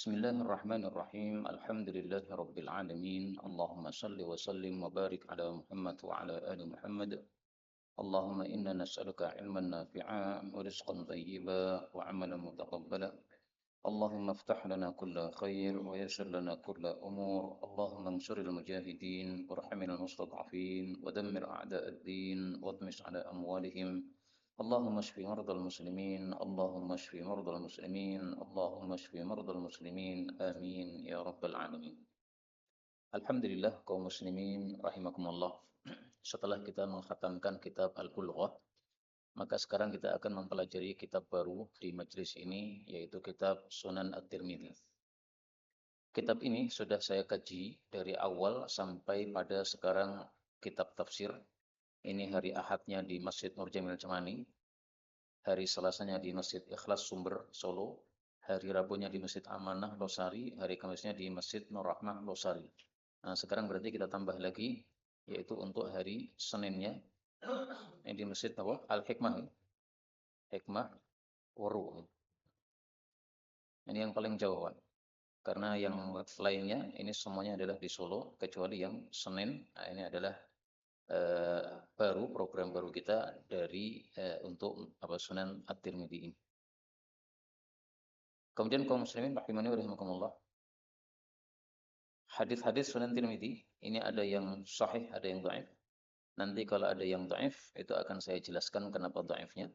Bismillahirrahmanirrahim. Alhamdulillahirabbil alamin. Allahumma shalli wa sallim wa barik ala Muhammad wa ala ali Muhammad. Allahumma inna nas'aluka ilman nafi'a wa rizqan thayyiba wa amalan mutaqabbala. Allahumma iftah lana kulla khair wa yassir lana kulla umur. Allahumma ansuril mujahidin warhamil mustad'afin wa dammir a'da'ad-din wa tmis ala amwalihim. اللهم اشف مرضى المسلمين اللهم اشف مرضى المسلمين اللهم اشف مرضى المسلمين آمين يا رب العالمين. Alhamdulillah kaum muslimin rahimakumullah. Setelah kita mengkhatamkan kitab Al-Bulughah, maka sekarang kita akan mempelajari kitab baru di majelis ini, yaitu kitab Sunan At-Tirmidzi. Kitab ini sudah saya kaji dari awal sampai pada sekarang kitab tafsir. Ini hari Ahadnya di Masjid Nur Jamil Cemani, hari Selasanya di Masjid Ikhlas Sumber Solo, hari Rabunya di Masjid Amanah Losari, hari Kamisnya di Masjid Nur Rahmah Losari. Nah, sekarang berarti kita tambah lagi, yaitu untuk hari Seninnya ini di Masjid Al-Hikmah, Hikmah Waru. Ini yang paling jauh, Pak. Karena yang lainnya ini semuanya adalah di Solo, kecuali yang Senin. Nah, ini adalah program baru kita dari untuk Sunan At-Tirmidzi ini. Kemudian kaum muslimin rahimani wa rahimakumullah. Hadis-hadis Sunan Tirmidzi ini ada yang sahih, ada yang dhaif. Nanti kalau ada yang dhaif itu akan saya jelaskan kenapa dhaifnya.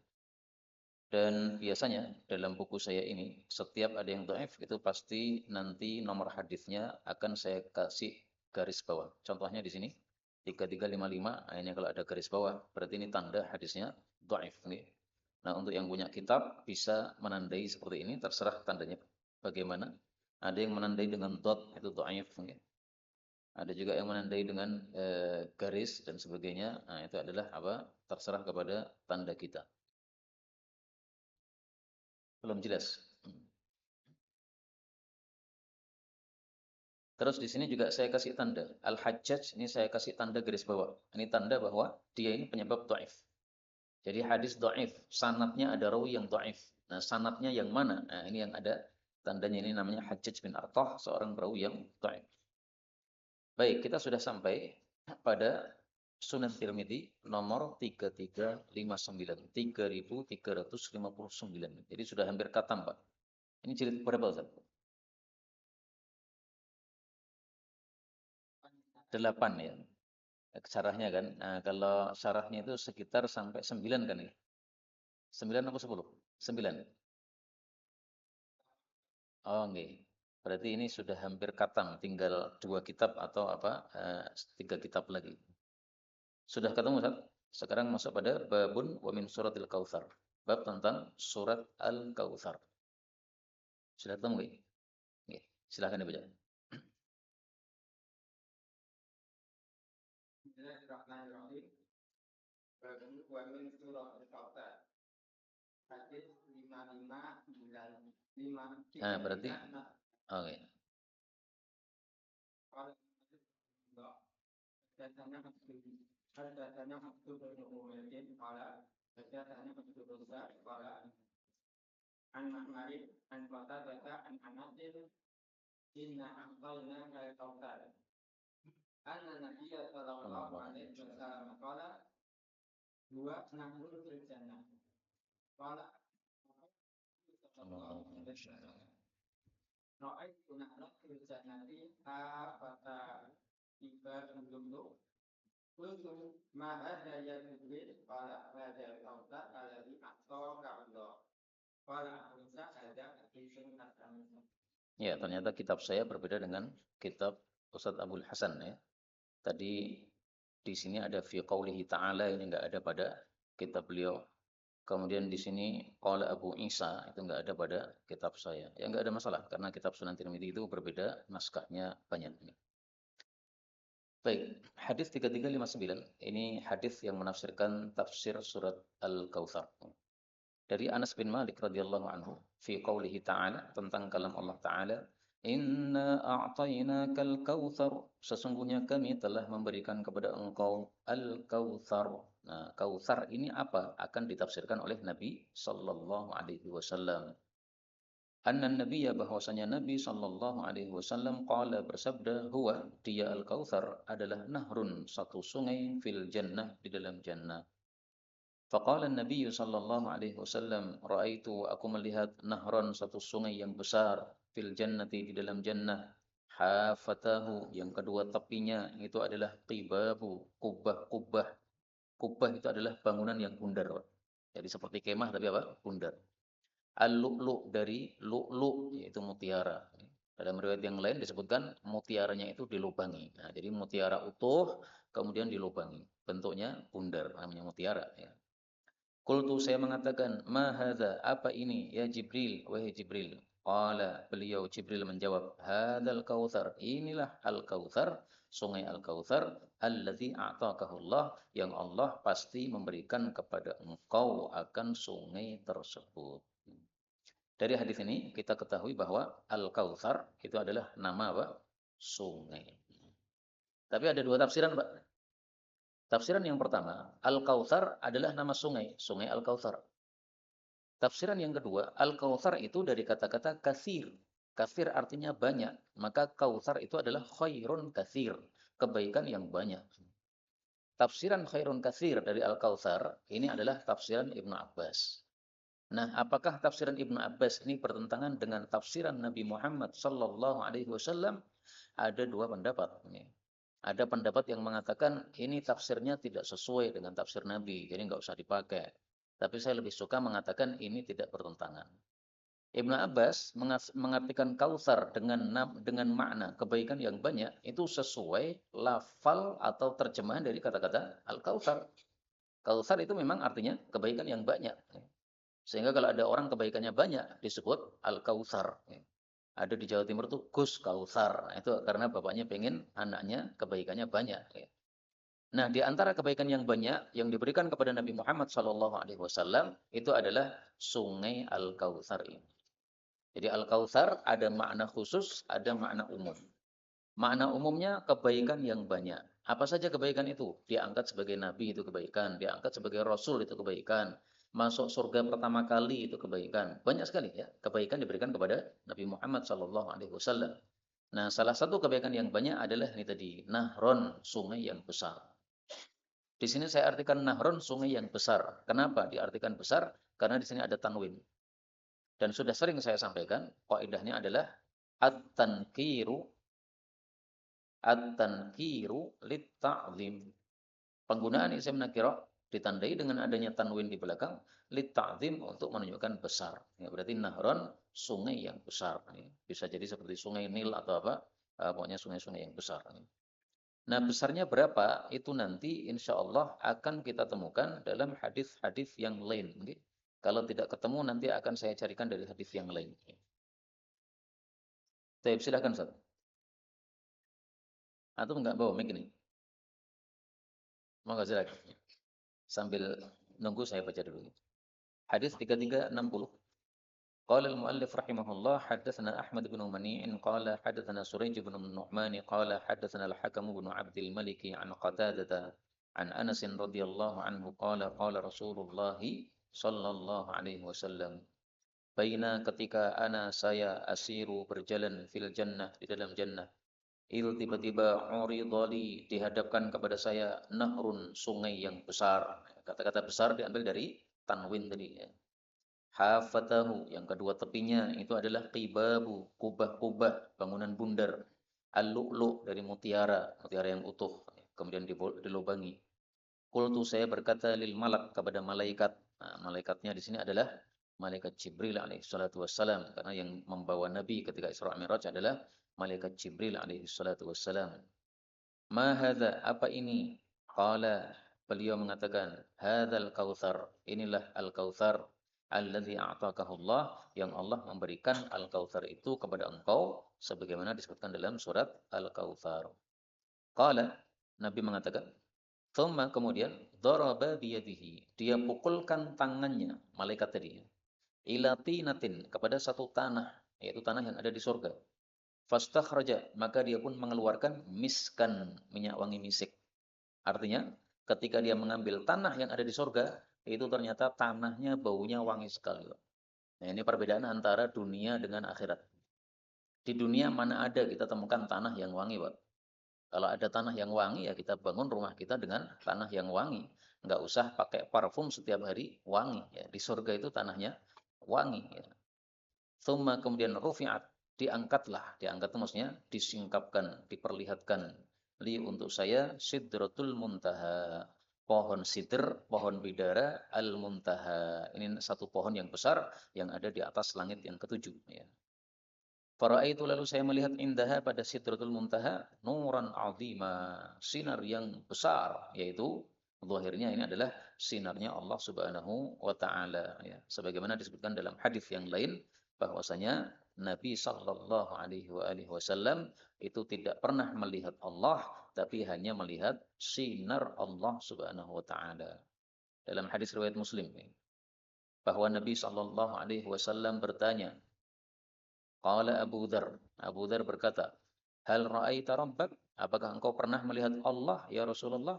Dan biasanya dalam buku saya ini setiap ada yang dhaif itu pasti nanti nomor hadisnya akan saya kasih garis bawah. Contohnya di sini 3355, ini kalau ada garis bawah berarti ini tanda hadisnya dhaif nih. Nah, untuk yang punya kitab bisa menandai seperti ini, terserah tandanya bagaimana. Ada yang menandai dengan dot, itu dhaif nih. Ada juga yang menandai dengan garis dan sebagainya. Nah, itu adalah terserah kepada tanda kita. Belum jelas. Terus di sini juga saya kasih tanda. Al-Hajjaj ini saya kasih tanda garis bawah. Ini tanda bahwa dia ini penyebab dhaif. Jadi hadis dhaif, sanadnya ada rawi yang dhaif. Nah, sanadnya yang mana? Nah, ini yang ada tandanya, ini namanya Hajjaj bin Artah, seorang perawi yang dhaif. Baik, kita sudah sampai pada Sunan Tirmidzi nomor 3359, 3359. Jadi sudah hampir khatam, Pak. Ini jilid berapa, Ustaz? 8 ya. Syarahnya kan. Nah, kalau syarahnya itu sekitar sampai 9 kan ya? 9 atau 10? 9. Oh, nggih. Berarti ini sudah hampir khatam, tinggal 2 kitab atau 3 kitab lagi. Sudah ketemu, Ustaz? Sekarang masuk pada babun wa min suratil kautsar. Bab tentang surat Al-Kautsar. Sudah ketemu nggih? Nggih. Silakan dibaca. Bismillahirrahmanirrahim. Babun wa min suratil kautsar. Hadis 5595. Nah, berarti oke. Haddatsana Abdul bin Umayyah qala haddatsana Abdul Razzaq qala an Ma'mar an Qatadah an Anas inna a'tayna al-kautsar. Anna Nabiyya sallallahu alaihi wasallam qala huwa nahrul fil jannah. Qala ra'aytu nahra fil jannati afata ibadun lumlu. Qultu ma hadha ya Jibril? Qala hadha al-kautsar alladhi a'taka Allah. Qala Musa hadha hadisun hasan. Ya, ternyata kitab saya berbeda dengan kitab Ustadz Abdul Hasan ya. Tadi di sini ada fi qaulihi ta'ala, ini enggak ada pada kitab beliau. Kemudian di sini qala Abu Isa, itu enggak ada pada kitab saya. Ya enggak ada masalah karena kitab Sunan Tirmidzi itu berbeda, naskahnya banyak. Baik, hadis 3359 ini hadis yang menafsirkan tafsir surat Al-Kautsar. Dari Anas bin Malik radhiyallahu anhu fi qaulihi ta'ala, tentang kalam Allah Ta'ala, inna a'tainakal kautsar, sesungguhnya kami telah memberikan kepada engkau al-kautsar. Nah, kautsar ini apa? Akan ditafsirkan oleh Nabi sallallahu alaihi wasallam. Anna nabiyya bahwasanya Nabi sallallahu alaihi wasallam qala bersabda huwa dia al-kautsar adalah nahrun satu sungai fil jannah di dalam jannah. Faqala Nabi sallallahu alaihi wasallam raaitu aku melihat nahron satu sungai yang besar fil jannati di dalam jannah hafatahu yang kedua tepinya itu adalah qibabu kubah-kubah. Kubah itu adalah bangunan yang bundar, Pak. Jadi seperti kemah tapi apa? Bundar. Al-lu'lu' dari lu'lu' yaitu mutiara. Dalam riwayat yang lain disebutkan mutiaranya itu dilubangi. Nah, jadi mutiara utuh kemudian dilubangi. Bentuknya bundar namanya mutiara ya. Qultu saya mengatakan, "Ma hadza? Apa ini ya Jibril? Wahai Jibril." Qala beliau Jibril menjawab, "Hadzal kautsar." Inilah Al-Kautsar, sungai Al-Kautsar allazi a'takahu Allah yang Allah pasti memberikan kepada engkau akan sungai tersebut. Dari hadis ini kita ketahui bahwa Al-Kautsar itu adalah nama apa? Sungai. Tapi ada dua tafsiran, Pak. Tafsiran yang pertama, Al-Kautsar adalah nama sungai, sungai Al-Kautsar. Tafsiran yang kedua, Al-Kautsar itu dari kata-kata kasir. Kasir artinya banyak, maka Kautsar itu adalah khairun kasir, kebaikan yang banyak. Tafsiran khairun kasir dari Al-Kautsar ini adalah tafsiran Ibnu Abbas. Nah, apakah tafsiran Ibnu Abbas ini bertentangan dengan tafsiran Nabi Muhammad sallallahu alaihi wasallam? Ada dua pendapat. Ada pendapat yang mengatakan ini tafsirnya tidak sesuai dengan tafsir Nabi, jadi nggak usah dipakai. Tapi saya lebih suka mengatakan ini tidak bertentangan. Ibnu Abbas mengartikan Kautsar dengan makna kebaikan yang banyak itu sesuai lafal atau terjemahan dari kata-kata Al-Kautsar. Kautsar itu memang artinya kebaikan yang banyak. Sehingga kalau ada orang kebaikannya banyak disebut Al-Kautsar. Ada di Jawa Timur tuh Gus Kautsar. Nah, itu karena bapaknya pengen anaknya kebaikannya banyak. Nah, di antara kebaikan yang banyak yang diberikan kepada Nabi Muhammad SAW itu adalah Sungai Al-Kautsar ini. Jadi Al-Kautsar ada makna khusus, ada makna umum. Makna umumnya kebaikan yang banyak. Apa saja kebaikan itu? Diangkat sebagai nabi itu kebaikan, diangkat sebagai rasul itu kebaikan, masuk surga pertama kali itu kebaikan. Banyak sekali ya kebaikan diberikan kepada Nabi Muhammad SAW. Nah, salah satu kebaikan yang banyak adalah ini tadi, nahron, sungai yang besar. Di sini saya artikan nahron, sungai yang besar. Kenapa diartikan besar? Karena di sini ada tanwin. Dan sudah sering saya sampaikan, kaidahnya adalah at-tankiru lit-ta'zim. Penggunaan isim nakirah ditandai dengan adanya tanwin di belakang lit-ta'zim untuk menunjukkan besar. Ya, berarti nahron sungai yang besar. Bisa jadi seperti sungai Nil atau apa, pokoknya sungai-sungai yang besar. Nah, besarnya berapa itu nanti insya Allah akan kita temukan dalam hadis-hadis yang lain. Kalau tidak ketemu nanti akan saya carikan dari hadis yang lain. Baik, silakan Ustaz. Atau enggak bawa mic ini? Monggo silakan. Sambil nunggu saya baca dulu. Hadis 3360. Qala al-muallif rahimahullah haddatsana Ahmad bin Mani'in qala haddatsana Surayj bin Nu'man qala haddatsana al-Hakam bin Abdul Malik an Qatadah an Anas radhiyallahu anhu qala qala Rasulullah sallallahu alaihi wasallam baina ketika ana saya asiru berjalan fil jannah di dalam jannah tiba-tiba uridali dihadapkan kepada saya nahrun sungai yang besar. Kata-kata besar diambil dari tanwin tadi ya. Hafatahu yang kedua tepinya itu adalah qibabu, kubah-kubah, bangunan bundar. Al-lu'lu dari mutiara, mutiara yang utuh, kemudian dilubangi. Qultu saya berkata lil malak kepada malaikat. Nah, malaikatnya di sini adalah malaikat Jibril alaihi salatu wassalam karena yang membawa Nabi ketika Isra Mi'raj adalah malaikat Jibril alaihi salatu wassalam. Ma hadza? Apa ini? Qala beliau mengatakan, hadzal kautsar. Inilah al-kautsar alladzi a'takahu Allah yang Allah memberikan al-kautsar itu kepada engkau sebagaimana disebutkan dalam surat Al-Kautsar. Qala Nabi mengatakan, "Tsumma kemudian daraba biyadihi." Dia pukulkan tangannya, malaikat tadi, ila tinatin kepada satu tanah, yaitu tanah yang ada di surga. Fastakhraja, maka dia pun mengeluarkan miskan, minyak wangi misik. Artinya, ketika dia mengambil tanah yang ada di surga, itu ternyata tanahnya baunya wangi sekali. Nah, ini perbedaan antara dunia dengan akhirat. Di dunia mana ada kita temukan tanah yang wangi, Pak. Kalau ada tanah yang wangi, ya kita bangun rumah kita dengan tanah yang wangi. Nggak usah pakai parfum setiap hari, wangi. Ya. Di surga itu tanahnya wangi. Ya. Thumma kemudian rufi'at, diangkatlah. Diangkat itu maksudnya disingkapkan, diperlihatkan. Li untuk saya sidratul muntaha. Pohon sidr, pohon bidara, al-muntaha. Ini satu pohon yang besar yang ada di atas langit yang ketujuh. Ya. Faraitu lalu saya melihat indaha pada Sidratul Muntaha nuran azima, sinar yang besar, yaitu zahirnya ini adalah sinarnya Allah Subhanahu wa taala ya. Sebagaimana disebutkan dalam hadis yang lain bahwasanya Nabi sallallahu alaihi wasallam itu tidak pernah melihat Allah tapi hanya melihat sinar Allah Subhanahu wa taala. Dalam hadis riwayat Muslim bahwa Nabi sallallahu alaihi wasallam bertanya, qala Abu Dzar. Abu Dzar berkata, "Hal ra'aita rabbak?" Apakah engkau pernah melihat Allah ya Rasulullah?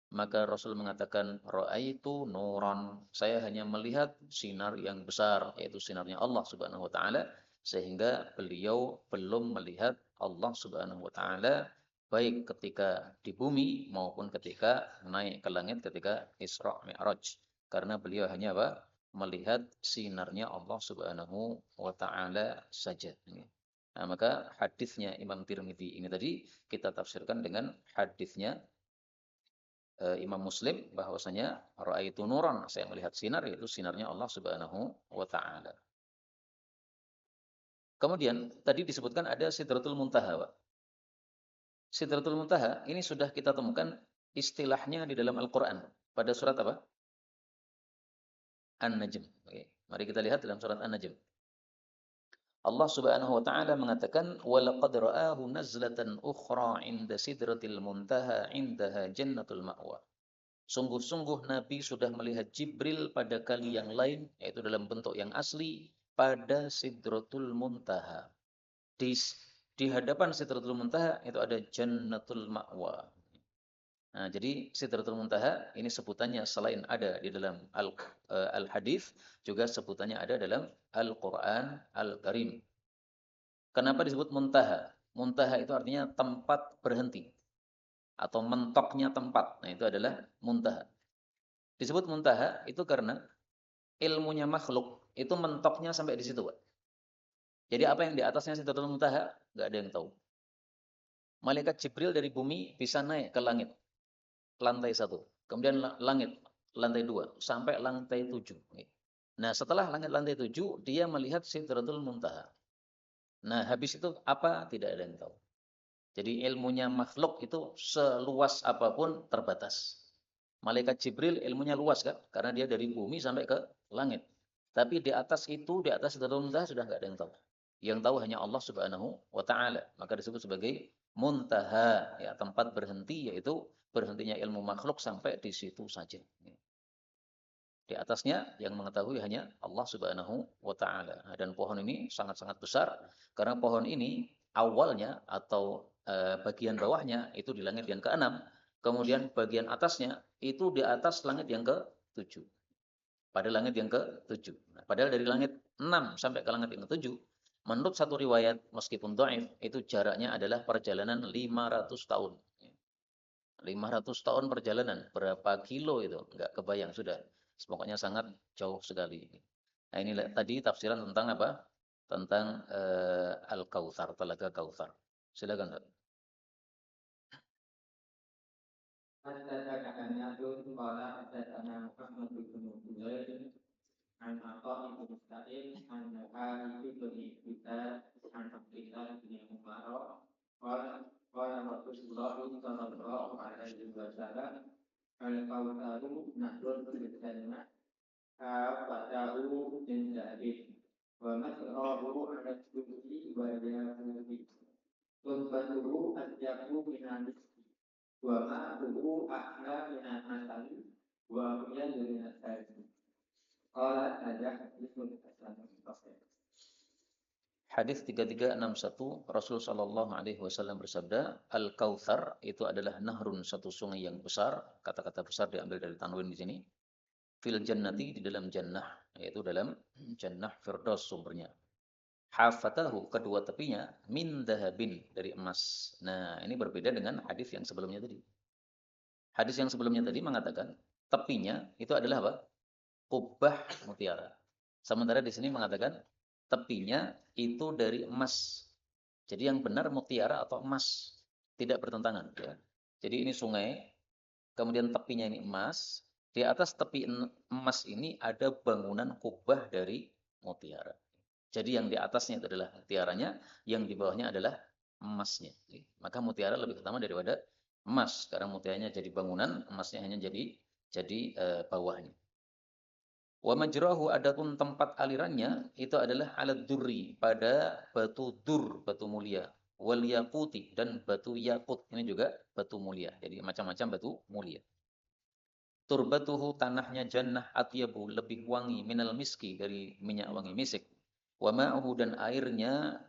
Maka Rasul mengatakan, "Ra'aitu nuran." Saya hanya melihat sinar yang besar, yaitu sinarnya Allah Subhanahu wa taala, sehingga beliau belum melihat Allah Subhanahu wa taala baik ketika di bumi maupun ketika naik ke langit ketika Isra Mi'raj. Karena beliau hanya apa? Melihat sinarnya Allah Subhanahu wa taala saja. Nah, maka hadisnya Imam Tirmidzi ini tadi kita tafsirkan dengan hadisnya Imam Muslim bahwasanya raaitu nuran, saya melihat sinar yaitu sinarnya Allah Subhanahu wa taala. Kemudian tadi disebutkan ada Sidratul Muntaha, Pak. Sidratul Muntaha ini sudah kita temukan istilahnya di dalam Al-Qur'an pada surat apa? An-Najm. Oke. Mari kita lihat dalam surat An-Najm. Allah Subhanahu wa taala mengatakan walaqad ra'ahu nazlatan ukhra 'inda sidratil muntaha 'indaha jannatul ma'wa. Sungguh-sungguh Nabi sudah melihat Jibril pada kali yang lain yaitu dalam bentuk yang asli pada Sidratul Muntaha. Di di hadapan Sidratul Muntaha itu ada Jannatul Ma'wa. Nah, jadi Sidratul Muntaha ini sebutannya selain ada di dalam Al-Hadis juga sebutannya ada dalam Al-Qur'an Al-Karim. Kenapa disebut muntaha? Muntaha itu artinya tempat berhenti atau mentoknya tempat. Nah, itu adalah muntaha. Disebut muntaha itu karena ilmunya makhluk itu mentoknya sampai di situ, Pak. Jadi apa yang di atasnya Sidratul Muntaha? Nggak ada yang tahu. Malaikat Jibril dari bumi bisa naik ke langit, lantai 1. Kemudian langit, lantai 2. Sampai lantai 7. Nah, setelah langit lantai 7, dia melihat Sidratul Muntaha. Nah, habis itu apa? Tidak ada yang tahu. Jadi ilmunya makhluk itu seluas apapun terbatas. Malaikat Jibril ilmunya luas kan? Karena dia dari bumi sampai ke langit. Tapi di atas itu, di atas Sidratul Muntaha sudah nggak ada yang tahu. Yang tahu hanya Allah Subhanahu wa taala. Maka disebut sebagai muntaha, ya, tempat berhenti yaitu berhentinya ilmu makhluk sampai di situ saja. Di atasnya yang mengetahui hanya Allah Subhanahu wa taala. Dan pohon ini sangat-sangat besar karena pohon ini awalnya atau bagian bawahnya itu di langit yang ke-6, kemudian bagian atasnya itu di atas langit yang ke-7. Pada langit yang ke-7. Nah, padahal dari langit 6 sampai ke langit yang ke-7, menurut satu riwayat meskipun dhaif, itu jaraknya adalah perjalanan 500 tahun. 500 tahun perjalanan, berapa kilo itu? Enggak kebayang sudah. Pokoknya sangat jauh sekali. Nah, ini tadi tafsiran tentang apa? Tentang Al-Kautsar, Telaga Kautsar. Silakan, Pak. Haddatsana Yunus qala haddatsana Muhammad bin Fudail an Atha bin Sa'id an Harith bin Kitab an Abdullah bin Umar qala qala Rasulullah sallallahu alaihi wasallam al-Kautsaru nahrun fil jannah fatahu min dzalik wa masrahu ala sufi wa yaqubi turbatuhu asyaku min wa ma'ruhu ahla minan asali wa qiyadu minan asali qala ajah ismul hasan fasih. Hadis 3361 Rasul sallallahu alaihi wasallam bersabda, Al-Kautsar itu adalah nahrun, satu sungai yang besar. Kata-kata besar diambil dari tanwin di sini. fil jannati, di dalam jannah, yaitu dalam jannah firdaus sumbernya. Hafatahu, kedua tepinya, min dahabin, dari emas. Nah, ini berbeda dengan hadis yang sebelumnya tadi. Hadis yang sebelumnya tadi mengatakan tepinya itu adalah apa? Kubah mutiara. Sementara di sini mengatakan tepinya itu dari emas. Jadi yang benar mutiara atau emas, tidak bertentangan, ya. Jadi ini sungai, kemudian tepinya ini emas. Di atas tepi emas ini ada bangunan kubah dari mutiara. Jadi yang di atasnya itu adalah mutiaranya, yang di bawahnya adalah emasnya. Maka mutiara lebih utama daripada emas, karena mutiaranya jadi bangunan, emasnya hanya jadi bawahnya. Wa majrahu, adapun tempat alirannya itu adalah alat durri, pada batu dur, batu mulia. Wal yaquti, dan batu yakut, ini juga batu mulia. Jadi macam-macam batu mulia. Turbatuhu, tanahnya jannah, atyabu, lebih wangi, minal miski, dari minyak wangi misik. Wa ma'uhu, dan airnya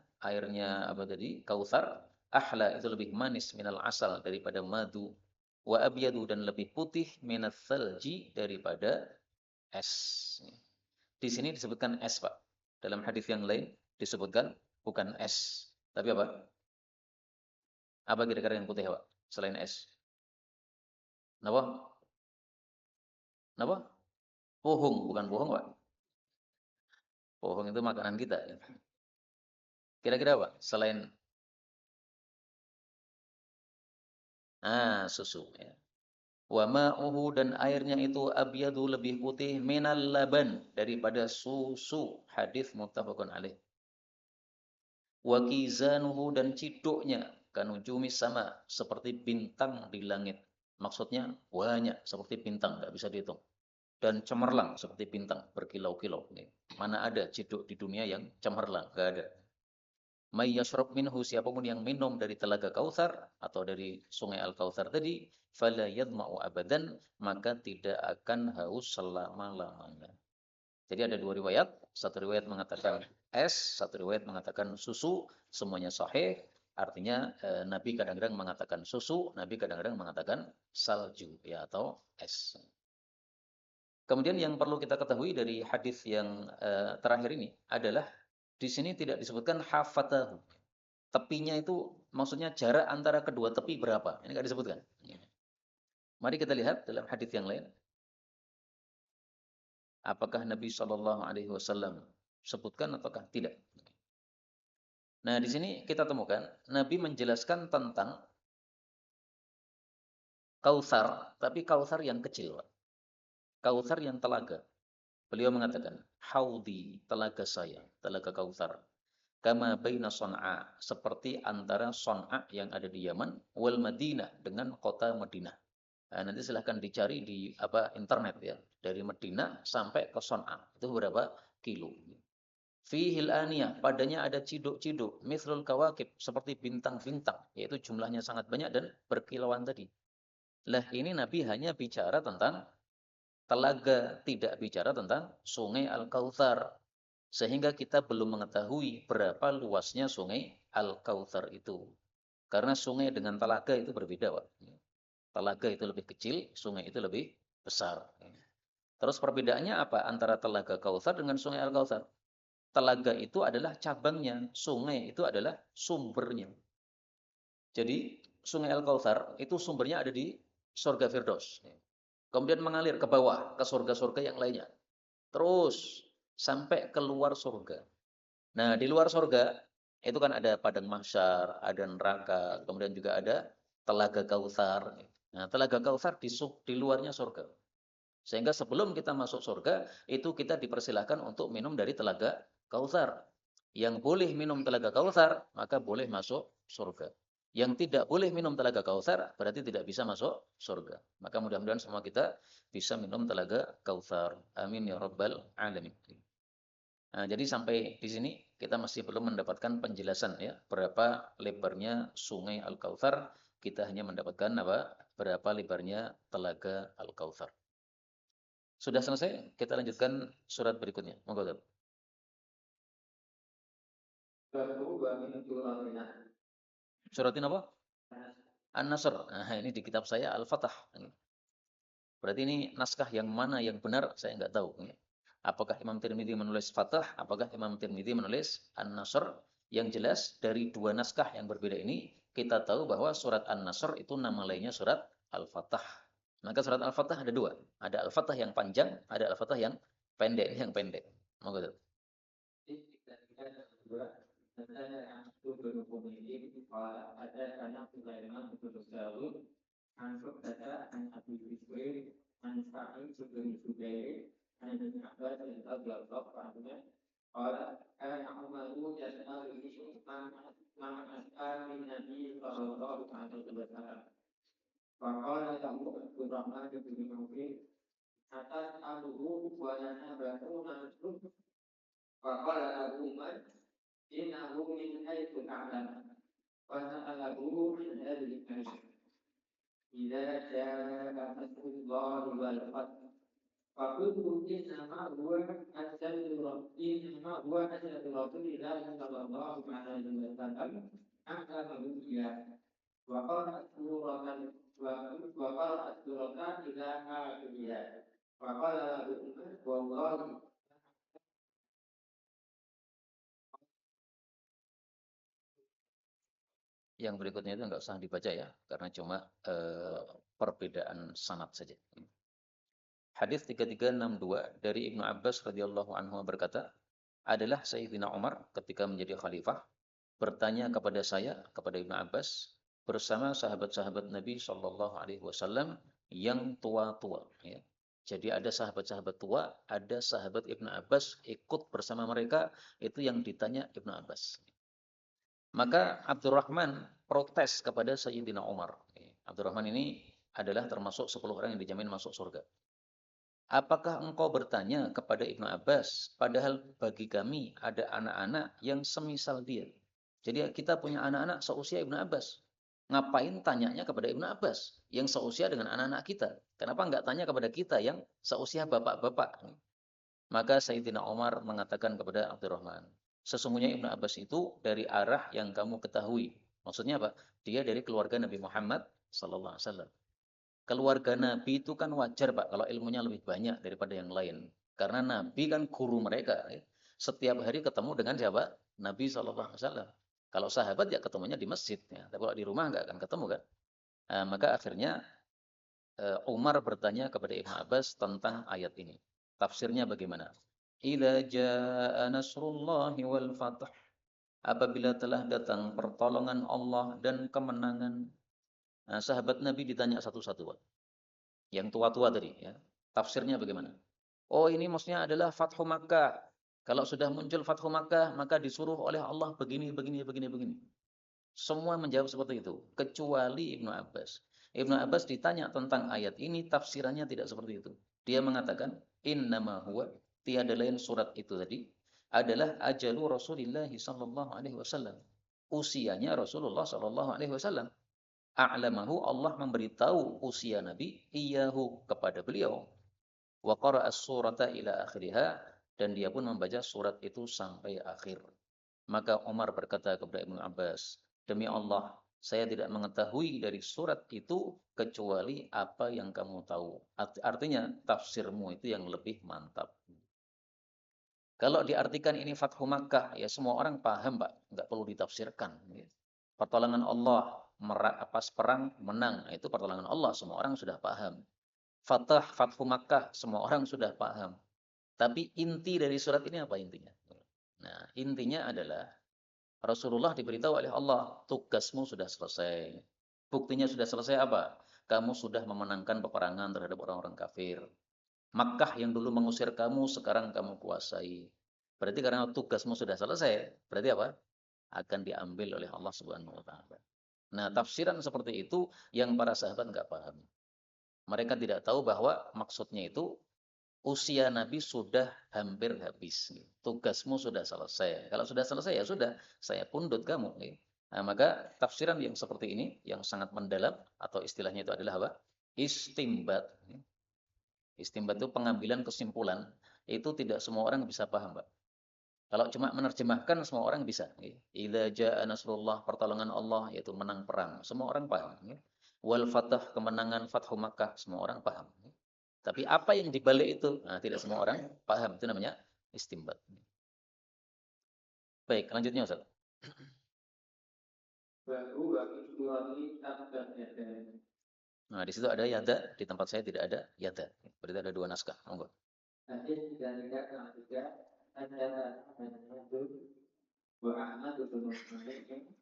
apa tadi? Kautsar, ahla, itu lebih manis, minal asal, daripada madu. Wa abyadu, dan lebih putih, minal thalji, daripada es. Di sini disebutkan es, Pak. Dalam hadis yang lain disebutkan bukan es, tapi apa? Apa kira-kira yang putih, Pak? Selain es. Napa? Napa? Pohong, bukan pohong, Pak. Pohong itu makanan kita. Kira-kira apa? Selain susu, ya. Wa ma'uhu, dan airnya itu abyadu, lebih putih, minal laban, daripada susu. Hadis muttafaqun alaih. Wa kizanuhu, dan ciduknya, kanujumi sama, seperti bintang di langit. Maksudnya banyak, seperti bintang, nggak bisa dihitung. Dan cemerlang seperti bintang, berkilau-kilau. Mana ada ciduk di dunia yang cemerlang? Nggak ada. May yashrab minhu, siapapun yang minum dari telaga Kautsar atau dari sungai Al-Kautsar tadi, fala yadma'u abadan, maka tidak akan haus selama-lamanya. Jadi ada dua riwayat, satu riwayat mengatakan es, satu riwayat mengatakan susu, semuanya sahih. Artinya Nabi kadang-kadang mengatakan susu, Nabi kadang-kadang mengatakan salju, ya, atau es. Kemudian yang perlu kita ketahui dari hadis yang terakhir ini adalah di sini tidak disebutkan hafatahu. Tepinya itu maksudnya jarak antara kedua tepi berapa? Ini nggak disebutkan. Mari kita lihat dalam hadis yang lain. Apakah Nabi Shallallahu Alaihi Wasallam sebutkan ataukah tidak? Nah, di sini kita temukan Nabi menjelaskan tentang Kautsar, tapi Kautsar yang kecil, Kautsar yang telaga. Beliau mengatakan, haudi, telaga saya, telaga Kautsar. Kama baina Son'a, seperti antara Son'a yang ada di Yaman, wal Madinah, dengan kota Madinah. Nah, nanti silahkan dicari di internet, ya. Dari Madinah sampai ke Son'a, itu berapa kilo. Fihil aniyah, padanya ada ciduk-ciduk, mithlul kawakib, seperti bintang-bintang, yaitu jumlahnya sangat banyak dan berkilauan tadi. Lah, ini Nabi hanya bicara tentang telaga, tidak bicara tentang sungai Al-Kautsar. Sehingga kita belum mengetahui berapa luasnya sungai Al-Kautsar itu. Karena sungai dengan telaga itu berbeda, Pak. Telaga itu lebih kecil, sungai itu lebih besar. Terus perbedaannya apa antara telaga Kautsar dengan sungai Al-Kautsar? Telaga itu adalah cabangnya, sungai itu adalah sumbernya. Jadi sungai Al-Kautsar itu sumbernya ada di surga Firdaus. Kemudian mengalir ke bawah, ke surga-surga yang lainnya. Terus sampai keluar surga. Nah, di luar surga itu kan ada padang mahsyar, ada neraka, kemudian juga ada telaga Kautsar. Nah, telaga Kautsar di luarnya surga. Sehingga sebelum kita masuk surga, itu kita dipersilahkan untuk minum dari telaga Kautsar. Yang boleh minum telaga Kautsar, maka boleh masuk surga. Yang tidak boleh minum telaga Kautsar, berarti tidak bisa masuk surga. Maka mudah-mudahan semua kita bisa minum telaga Kautsar. Amin ya rabbal alamin. Nah, jadi sampai di sini kita masih belum mendapatkan penjelasan, ya, berapa lebarnya sungai Al-Kautsar. Kita hanya mendapatkan berapa lebarnya telaga Al-Kautsar. Sudah selesai? Kita lanjutkan surat berikutnya. Monggo, Ustaz. Surat ini apa? An-Nasr. Nah, ini di kitab saya Al-Fatah. Berarti ini naskah yang mana yang benar saya nggak tahu. Ya. Apakah Imam Tirmidzi menulis Fathah, apakah Imam Tirmidzi menulis An-Nasr? Yang jelas dari dua naskah yang berbeda ini kita tahu bahwa surat An-Nasr itu nama lainnya surat Al-Fatah. Maka surat Al-Fatah ada dua, ada Al-Fatah yang panjang, ada Al-Fatah yang pendek, yang pendek. Monggo. ada anak Sulaiman bin Daud, an Qatadah an Abi Bisri, an Sa'id bin Jubair, an Ibn Abbas radhiyallahu anhu. Qala kana Umaru yas'aluhu an ashabi Nabi sallallahu alaihi wasallam. Faqala lahu Abdurrahman bin Auf, atas'aluhu wa yanabahuna faqala lahu Umar, innahu min haythu ta'lam. وسأله من أهل الكهف إذا جاء نصر الله والفتح فقلت إنما هو أجل رسول الله صلى الله عليه وسلم أعلمه إياه وقرأت سورة إلى آخرها فقال له عمر والله. Yang berikutnya itu nggak usah dibaca ya, karena cuma perbedaan sanad saja. Hadis 3362 dari Ibnu Abbas radhiyallahu anhu berkata, adalah Sayyidina Umar ketika menjadi khalifah bertanya kepada saya, kepada Ibnu Abbas, bersama sahabat-sahabat Nabi Shallallahu Alaihi Wasallam yang tua-tua. Ya. Jadi ada sahabat-sahabat tua, ada sahabat Ibnu Abbas ikut bersama mereka, itu yang ditanya Ibnu Abbas. Maka Abdurrahman protes kepada Sayyidina Umar. Abdurrahman ini adalah termasuk 10 orang yang dijamin masuk surga. Apakah engkau bertanya kepada Ibnu Abbas, padahal bagi kami ada anak-anak yang semisal dia. Jadi kita punya anak-anak seusia Ibnu Abbas. Ngapain tanyanya kepada Ibnu Abbas yang seusia dengan anak-anak kita? Kenapa enggak tanya kepada kita yang seusia bapak-bapak? Maka Sayyidina Umar mengatakan kepada Abdurrahman, sesungguhnya Ibnu Abbas itu dari arah yang kamu ketahui. Maksudnya apa? Dia dari keluarga Nabi Muhammad sallallahu alaihi wasallam. Keluarga Nabi itu kan wajar, Pak, kalau ilmunya lebih banyak daripada yang lain. Karena Nabi kan guru mereka. Ya. Setiap hari ketemu dengan siapa? Nabi sallallahu alaihi wasallam. Kalau sahabat ya ketemunya di masjid. Ya. Tapi kalau di rumah nggak akan ketemu kan. Nah, maka akhirnya Umar bertanya kepada Ibnu Abbas tentang ayat ini. Tafsirnya bagaimana? Idza jaa nasrullahi wal fath. Apabila telah datang pertolongan Allah dan kemenangan. Nah, sahabat Nabi ditanya satu-satu. Yang tua-tua tadi. Ya. Tafsirnya bagaimana? Oh, ini maksudnya adalah Fathu Makkah. Kalau sudah muncul Fathu Makkah, maka disuruh oleh Allah begini, begini, begini, begini. Semua menjawab seperti itu. Kecuali Ibnu Abbas. Ibnu Abbas ditanya tentang ayat ini, tafsirannya tidak seperti itu. Dia mengatakan, innama huwa, tiada lain surat itu tadi, adalah ajalu Rasulullah sallallahu alaihi wasallam. Usianya Rasulullah sallallahu alaihi wasallam. A'lamahu, Allah memberitahu usia Nabi iyahu kepada beliau. Wa qara'a as-surata ila akhiriha, dan dia pun membaca surat itu sampai akhir. Maka Umar berkata kepada Ibnu Abbas, demi Allah, saya tidak mengetahui dari surat itu kecuali apa yang kamu tahu. Artinya tafsirmu itu yang lebih mantap. Kalau diartikan ini Fathu Makkah, ya semua orang paham, Pak. Nggak perlu ditafsirkan. Pertolongan Allah, pas perang, menang. Itu pertolongan Allah, semua orang sudah paham. Fathu Makkah, semua orang sudah paham. Tapi inti dari surat ini apa intinya? Nah, intinya adalah Rasulullah diberitahu oleh Allah, tugasmu sudah selesai. Buktinya sudah selesai apa? Kamu sudah memenangkan peperangan terhadap orang-orang kafir. Makkah yang dulu mengusir kamu, sekarang kamu kuasai. Berarti karena tugasmu sudah selesai, berarti apa? Akan diambil oleh Allah Subhanahu wa taala. Nah, tafsiran seperti itu yang para sahabat nggak paham. Mereka tidak tahu bahwa maksudnya itu usia Nabi sudah hampir habis. Tugasmu sudah selesai. Kalau sudah selesai ya sudah, saya pundut kamu. Nah, maka tafsiran yang seperti ini, yang sangat mendalam, atau istilahnya itu adalah apa? Istimbat. Istimbat itu pengambilan kesimpulan. Itu tidak semua orang bisa paham, Pak. Kalau cuma menerjemahkan, semua orang bisa. Idza jaa nasrullah, pertolongan Allah, yaitu menang perang. Semua orang paham. Wal fatah, kemenangan Fathu Makkah, semua orang paham. Tapi apa yang dibalik itu, nah, tidak semua orang paham. Itu namanya istinbat. Baik, lanjutnya Ustaz. Baru bagi dua kitab dan Nah, di situ ada yada, di tempat saya tidak ada yada. Berarti ada 2 naskah. Monggo. hadis dan juga ada itu Muhammad bin Muslim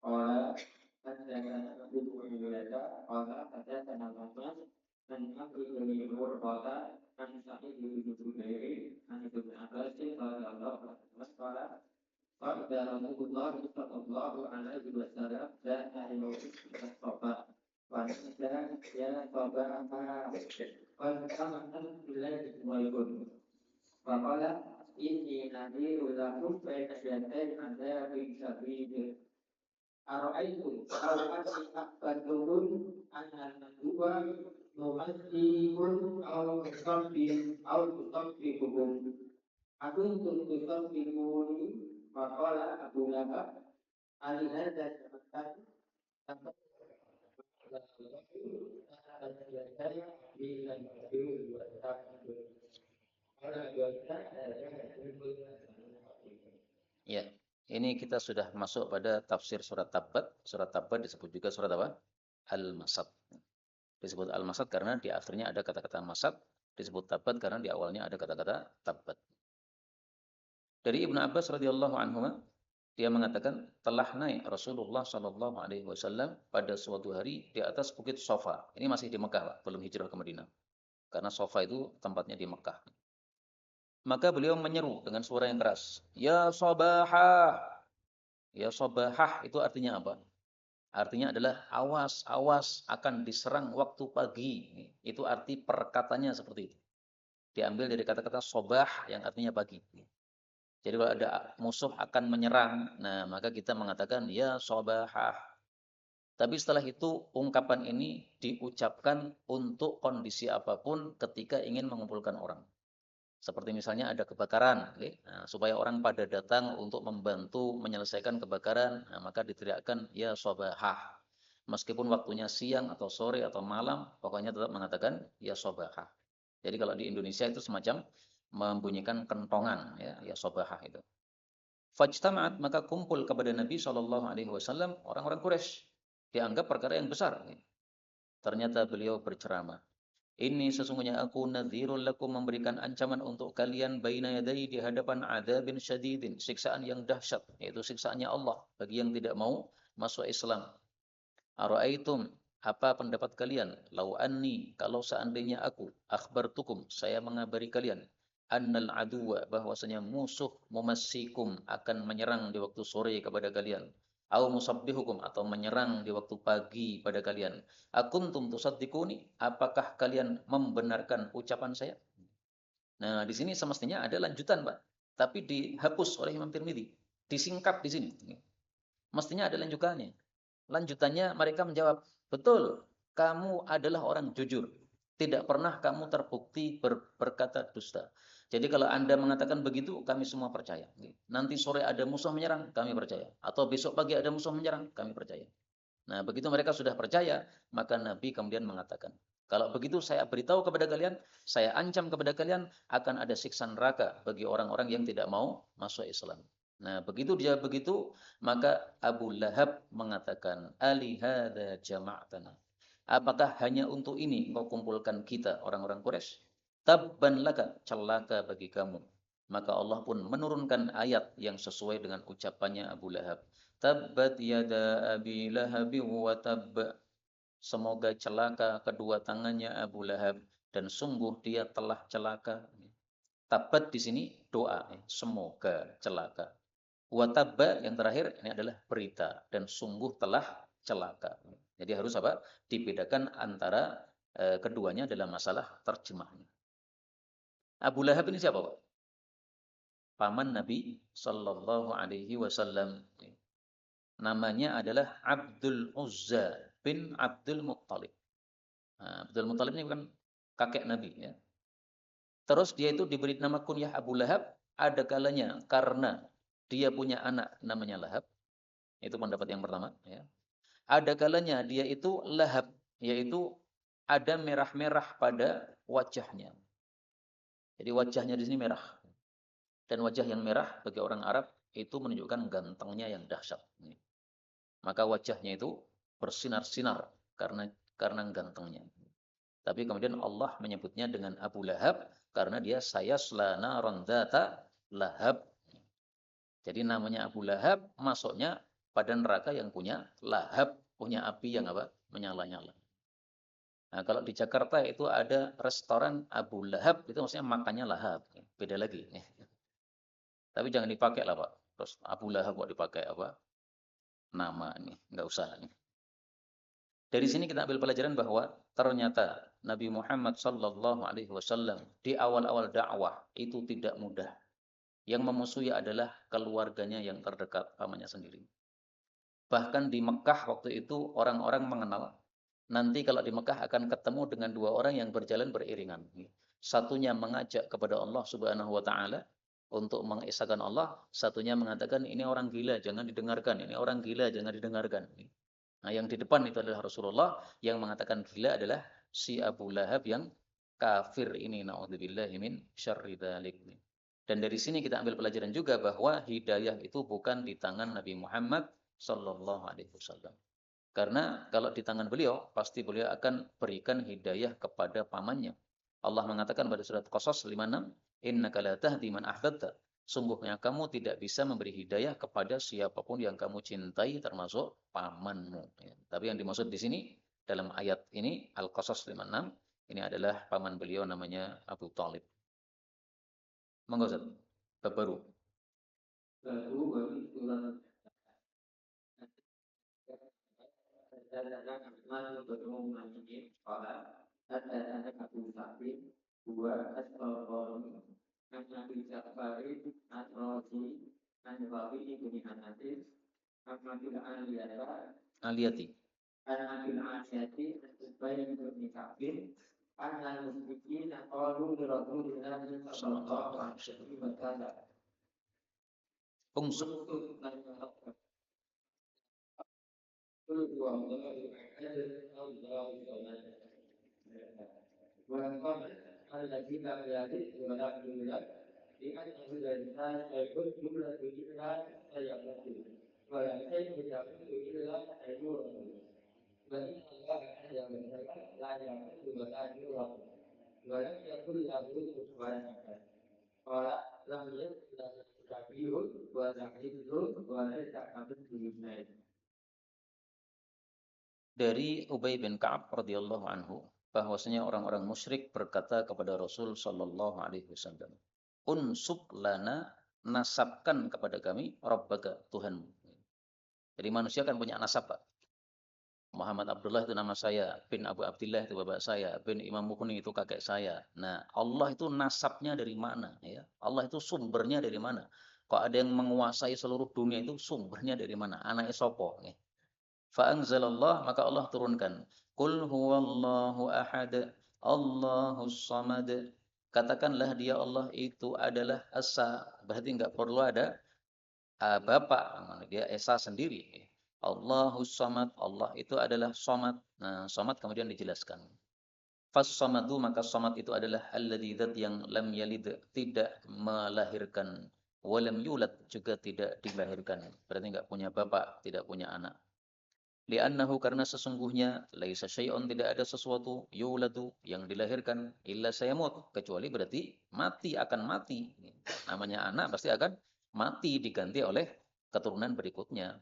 orang ada Abu Hurairah orang ada Muhammad dan Abu Hurairah orang dan Sa'id bin Jubair dan Ibnu Abbas radhiyallahu anhu qala qala Rasulullah sallallahu alaihi wasallam la ilaha illallah wa la ya sabah qala kama billahi wa Faqala inni nadhiru lakum baina yaday adzabin syadid. Ara'aytum law anni akhbartukum anna al-nadwa mu'azzibun aw tusabbihukum. Akuntum tusabbihuni faqala Abu Lahab ali hadza tamattan tamat Ya, ini kita sudah masuk pada tafsir surat Tabbat. Surat Tabbat disebut juga surat apa? Al-Masad. Disebut Al-Masad karena di akhirnya ada kata-kata Masad. Disebut Tabbat karena di awalnya ada kata-kata Tabbat. Dari Ibnu Abbas radhiyallahu anhu, dia mengatakan telah naik Rasulullah Shallallahu alaihi wasallam pada suatu hari di atas bukit Sofa. Ini masih di Mekah, Pak, belum hijrah ke Madinah. Karena Sofa itu tempatnya di Mekah. Maka beliau menyeru dengan suara yang keras, "Ya Sabahah." Ya Sabahah itu artinya apa? Artinya adalah awas, awas akan diserang waktu pagi. Itu arti perkataannya seperti itu. Diambil dari kata-kata sobah yang artinya pagi. Jadi kalau ada musuh akan menyerang, nah maka kita mengatakan ya Sabahah. Tapi setelah itu ungkapan ini diucapkan untuk kondisi apapun ketika ingin mengumpulkan orang. Seperti misalnya ada kebakaran, okay? Nah, supaya orang pada datang untuk membantu menyelesaikan kebakaran, nah, maka diteriakkan ya sobahah. Meskipun waktunya siang atau sore atau malam, pokoknya tetap mengatakan ya sobahah. Jadi kalau di Indonesia itu semacam membunyikan kentongan, ya sobahah itu. Fajtama'at, maka kumpul kepada Nabi Shallallahu Alaihi Wasallam orang-orang Quraisy. Dianggap perkara yang besar. Ternyata beliau berceramah. Ini sesungguhnya aku nadhirul lakum, memberikan ancaman untuk kalian baina yadai, di hadapan adzabin syadidin, siksaan yang dahsyat, yaitu siksaannya Allah bagi yang tidak mau masuk Islam. Ara'aitum, apa pendapat kalian? Lau anni, kalau seandainya aku akhbartukum, saya mengabari kalian, annal aduwa, bahwasanya musuh mumassikum akan menyerang di waktu sore kepada kalian, au musabbihukum, atau menyerang di waktu pagi pada kalian. Akuntum tusaddiquni, apakah kalian membenarkan ucapan saya? Nah, di sini semestinya ada lanjutan, Pak. Tapi dihapus oleh Imam Tirmidzi. Disingkat di sini. Mestinya ada lanjutannya. Lanjutannya mereka menjawab, betul, kamu adalah orang jujur. Tidak pernah kamu terbukti berkata dusta. Jadi kalau Anda mengatakan begitu, kami semua percaya. Nanti sore ada musuh menyerang, kami percaya. Atau besok pagi ada musuh menyerang, kami percaya. Nah, begitu mereka sudah percaya, maka Nabi kemudian mengatakan, kalau begitu saya beritahu kepada kalian, saya ancam kepada kalian, akan ada siksa neraka bagi orang-orang yang tidak mau masuk Islam. Nah, begitu dia begitu, maka Abu Lahab mengatakan, Ali hadza jama'tana. Apakah hanya untuk ini engkau kumpulkan kita, orang-orang Quraisy? Tabban laka, celaka bagi kamu. Maka Allah pun menurunkan ayat yang sesuai dengan ucapannya Abu Lahab. Tabbat yada Abi Lahab wa tabb. Semoga celaka kedua tangannya Abu Lahab, dan sungguh dia telah celaka. Tabbat di sini doa, semoga celaka. Wa tabba yang terakhir ini adalah berita, dan sungguh telah celaka. Jadi harus apa? Dibedakan antara keduanya dalam masalah terjemahnya. Abu Lahab ini siapa, Pak? Paman Nabi Sallallahu Alaihi Wasallam. Namanya adalah Abdul Uzza bin Abdul Muttalib. Nah, Abdul Muttalib ini bukan kakek Nabi, ya. Terus dia itu diberi nama kunyah Abu Lahab, ada kalanya karena dia punya anak namanya Lahab. Itu pendapat yang pertama, ya. Ada kalanya dia itu Lahab, yaitu ada merah-merah pada wajahnya. Jadi wajahnya di sini merah. Dan wajah yang merah bagi orang Arab itu menunjukkan gantengnya yang dahsyat. Maka wajahnya itu bersinar-sinar karena gantengnya. Tapi kemudian Allah menyebutnya dengan Abu Lahab karena dia sayasla naran dzata lahab. Jadi namanya Abu Lahab masuknya pada neraka yang punya lahab, punya api yang apa? Menyala-nyala. Nah, kalau di Jakarta itu ada restoran Abu Lahab, itu maksudnya makannya lahab. Beda lagi. Tapi jangan dipakai lah, Pak. Terus Abu Lahab kok dipakai apa? Nama ini, nggak usah. Dari sini kita ambil pelajaran bahwa ternyata Nabi Muhammad sallallahu alaihi wasallam di awal-awal dakwah itu tidak mudah. Yang memusuhi adalah keluarganya yang terdekat, pamannya sendiri. Bahkan di Mekah waktu itu orang-orang mengenal nanti kalau di Mekah akan ketemu dengan dua orang yang berjalan beriringan. Satunya mengajak kepada Allah Subhanahu wa taala untuk mengesahkan Allah, satunya mengatakan ini orang gila jangan didengarkan, ini orang gila jangan didengarkan. Nah, yang di depan itu adalah Rasulullah, yang mengatakan gila adalah si Abu Lahab yang kafir ini, naudzubillahi min syarri dzalik. Dan dari sini kita ambil pelajaran juga bahwa hidayah itu bukan di tangan Nabi Muhammad sallallahu alaihi wasallam. Karena kalau di tangan beliau, pasti beliau akan berikan hidayah kepada pamannya. Allah mengatakan pada surat Qasas 56, "Innaka la tahdi man ahbabta." Sungguhnya kamu tidak bisa memberi hidayah kepada siapapun yang kamu cintai termasuk pamanmu. Ya. Tapi yang dimaksud di sini dalam ayat ini Al-Qasas 56 ini adalah paman beliau namanya Abu Thalib. Monggo Ustaz. Bab baru. Aliyati. Ungsuk. Dari Ubay bin Ka'ab radhiyallahu anhu bahwasanya orang-orang musyrik berkata kepada Rasul sallallahu alaihi wasallam, "Unsub lana, nasabkan kepada kami rabbaka, Tuhanmu." Jadi manusia kan punya nasab, Pak. Muhammad Abdullah itu nama saya, bin Abu Abdillah itu bapak saya, bin Imam Mukhni itu kakek saya. Nah, Allah itu nasabnya dari mana ya? Allah itu sumbernya dari mana? Kok ada yang menguasai seluruh dunia itu sumbernya dari mana? Anaknya sopo ya. Fa'anzalallah, maka Allah turunkan. Qul huwallahu ahad, Allahus samad. Katakanlah dia Allah itu adalah Esa. Berarti enggak perlu ada Bapak. Dia Esa sendiri. Allahus samad. Allah itu adalah samad. Nah, samad kemudian dijelaskan. Fas samadu, maka samad itu adalah alladzi dzat yang lam yalid, tidak melahirkan, walam yulad, juga tidak dilahirkan. Berarti enggak punya bapak, tidak punya anak. Li'annahu, karena sesungguhnya laisa syai'un, tidak ada sesuatu yuladu yang dilahirkan illa sayamut, kecuali berarti mati, akan mati. Namanya anak pasti akan mati diganti oleh keturunan berikutnya.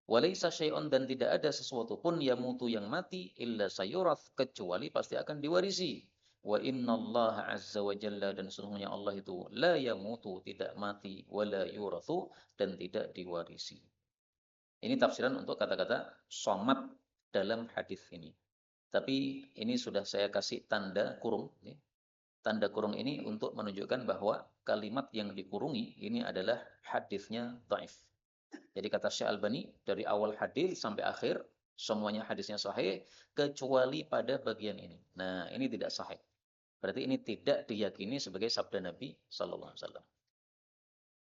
Walaisa syai'un, dan tidak ada sesuatu pun yamutu yang mati illa sayurath, kecuali pasti akan diwarisi. Wa innallaha azza wa jalla, dan sesungguhnya Allah itu la yamutu, tidak mati, wala yurathu, dan tidak diwarisi. Ini tafsiran untuk kata-kata somat dalam hadis ini. Tapi ini sudah saya kasih tanda kurung. Tanda kurung ini untuk menunjukkan bahwa kalimat yang dikurungi ini adalah hadisnya dhaif. Jadi kata Syekh Albani, dari awal hadis sampai akhir semuanya hadisnya sahih kecuali pada bagian ini. Nah, ini tidak sahih. Berarti ini tidak diyakini sebagai sabda Nabi sallallahu alaihi wasallam.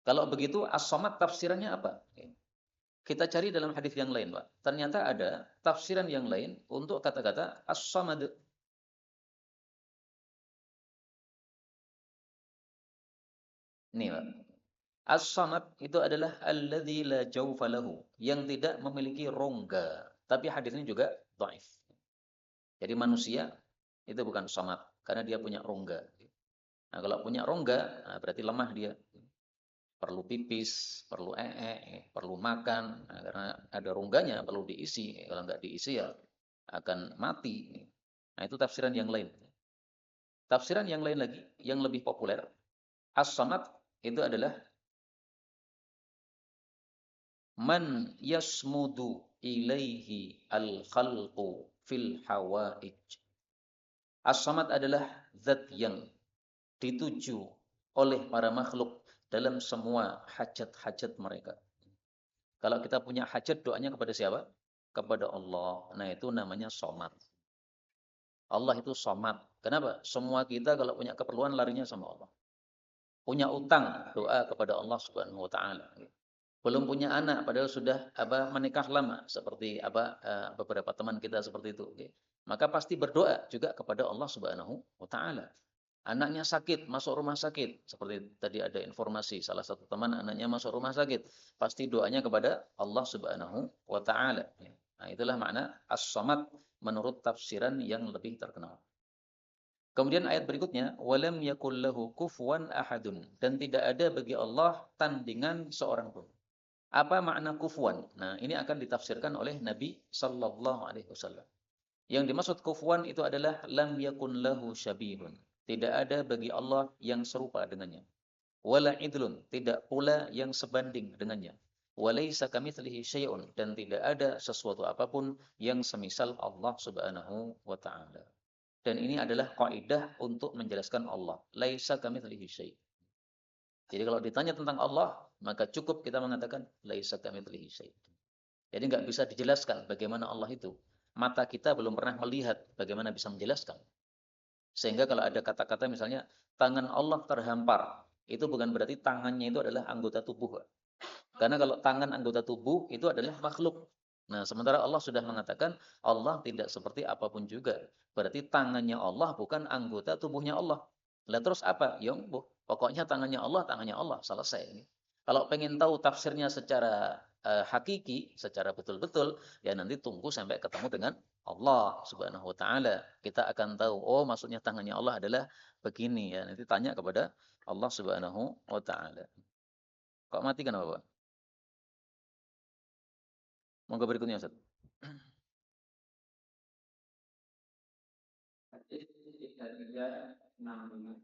Kalau begitu as-somat tafsirannya apa? Kita cari dalam hadis yang lain, Pak. Ternyata ada tafsiran yang lain untuk kata-kata as-samad. Nih, Pak. As-samad itu adalah alladzi la jawfa lahu, yang tidak memiliki rongga. Tapi hadis ini juga dhaif. Jadi manusia itu bukan samad karena dia punya rongga. Nah, kalau punya rongga, nah berarti lemah dia. Perlu pipis, perlu perlu makan. Nah, karena ada rongganya perlu diisi. Kalau nggak diisi ya akan mati. Nah, itu tafsiran yang lain. Tafsiran yang lain lagi yang lebih populer, as-samad itu adalah man yasmudu ilaihi al-khalqu fil hawaij. As-samad adalah zat yang dituju oleh para makhluk dalam semua hajat-hajat mereka. Kalau kita punya hajat, doanya kepada siapa? Kepada Allah. Nah, itu namanya somad. Allah itu somad. Kenapa? Semua kita kalau punya keperluan larinya sama Allah. Punya utang, doa kepada Allah Subhanahu wa taala. Belum punya anak padahal sudah menikah lama seperti beberapa teman kita seperti itu. Maka pasti berdoa juga kepada Allah Subhanahu wa taala. Anaknya sakit, masuk rumah sakit. Seperti tadi ada informasi, salah satu teman anaknya masuk rumah sakit. Pasti doanya kepada Allah Subhanahu wa taala. Nah, itulah makna as-samad menurut tafsiran yang lebih terkenal. Kemudian ayat berikutnya, walam yakul lahu kufuwan ahadun, dan tidak ada bagi Allah tandingan seorang pun. Apa makna kufuwan? Nah, ini akan ditafsirkan oleh Nabi sallallahu alaihi wasallam. Yang dimaksud kufuwan itu adalah lam yakun lahu syabihun. Tidak ada bagi Allah yang serupa dengannya. Wala idlun, tidak pula yang sebanding dengannya. Walaisa kamitslihi syai'un, dan tidak ada sesuatu apapun yang semisal Allah Subhanahu wa taala. Dan ini adalah kaidah untuk menjelaskan Allah. Laisa kamitslihi syai'. Jadi kalau ditanya tentang Allah, maka cukup kita mengatakan laisa kamitslihi syai'. Jadi nggak bisa dijelaskan bagaimana Allah itu. Mata kita belum pernah melihat, bagaimana bisa menjelaskan. Sehingga kalau ada kata-kata misalnya tangan Allah terhampar, itu bukan berarti tangannya itu adalah anggota tubuh. Karena kalau tangan anggota tubuh itu adalah makhluk. Nah, sementara Allah sudah mengatakan Allah tidak seperti apapun juga. Berarti tangannya Allah bukan anggota tubuhnya Allah. Lah terus apa? Ya, pokoknya tangannya Allah, selesai. Kalau pengen tahu tafsirnya secara hakiki, secara betul-betul, ya nanti tunggu sampai ketemu dengan Allah Subhanahu wa taala. Kita akan tahu, oh maksudnya tangannya Allah adalah begini ya. Nanti tanya kepada Allah Subhanahu wa taala. Kok mati kenapa, Pak? Monggo berikutnya, Ustaz. Hadis 365.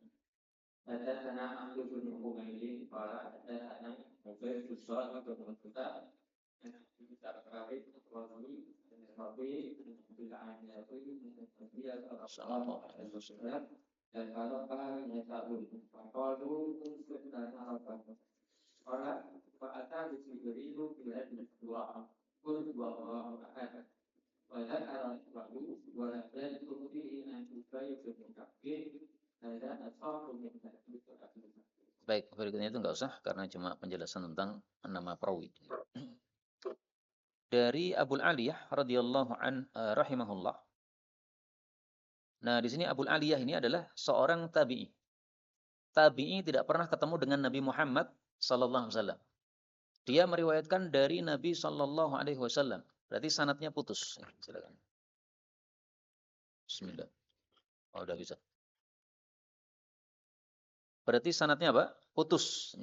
حدثنا عبد بن حميد قال حدثنا عبيد الصالح بن الكتاب عن ابي سعيد الخدري عن الربيع بن عبد العالمين من النبي صلى الله عليه وسلم dan يسألون فقالوا انصر لنا ربك قال فأتى بجبريل بليلة الدعاء قل هو الله أحد وذكر اسمه ولم يذكر فيه أن يبين بن كثير هذا أصاب من حديث أبي Baik, berikutnya itu enggak usah karena cuma penjelasan tentang nama perawi. Dari Abul Aliyah radhiyallahu rahimahullah. Nah, di sini Abul Aliyah ini adalah seorang tabi'i. Tabi'i tidak pernah ketemu dengan Nabi Muhammad sallallahu alaihi wasallam. Dia meriwayatkan dari Nabi sallallahu alaihi wasallam. Berarti sanadnya putus. Silakan. Bismillah. Oh, udah bisa. Berarti sanadnya apa? Putus.